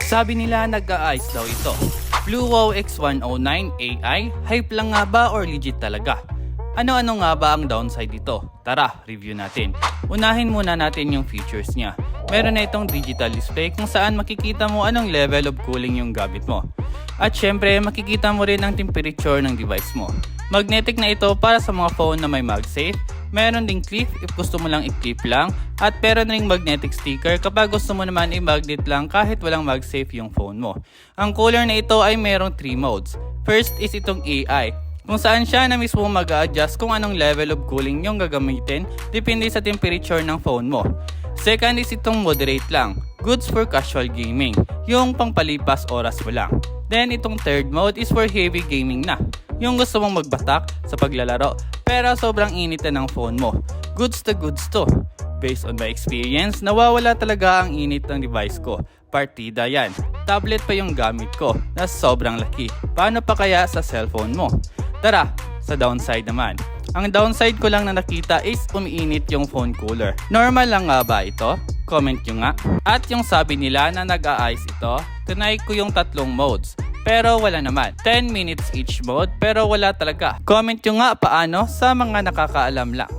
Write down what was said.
Sabi nila nag-a-ice daw ito. Fluo X109 AI, hype lang nga ba or legit talaga? Ano-ano nga ba ang downside dito? Tara, review natin. Unahin muna natin yung features niya. Meron na itong digital display kung saan makikita mo anong level of cooling yung gamit mo. At syempre, makikita mo rin ang temperature ng device mo. Magnetic na ito para sa mga phone na may MagSafe. Meron ding clip if gusto mo lang i-clip lang. At meron ring magnetic sticker kapag gusto mo naman i-magnet lang kahit walang MagSafe yung phone mo. Ang cooler na ito ay merong 3 modes. First is itong AI, kung saan siya na mismo mag-a-adjust kung anong level of cooling yung gagamitin depende sa temperature ng phone mo. Second is itong moderate lang, goods for casual gaming, yung pangpalipas oras mo lang. Then itong third mode is for heavy gaming na, yung gusto mong magbatak sa paglalaro pero sobrang init na ng phone mo. Goods to. Based on my experience, nawawala talaga ang init ng device ko. Partida yan. Tablet pa yung gamit ko na sobrang laki. Paano pa kaya sa cellphone mo? Tara, sa downside naman. Ang downside ko lang na nakita is umiinit yung phone cooler. Normal lang nga ba ito? Comment nyo nga. At yung sabi nila na nag-a-ice ito, tinry ko yung 3 modes. Pero wala naman. 10 minutes each mode pero wala talaga. Comment nyo nga paano sa mga nakakaalam lang.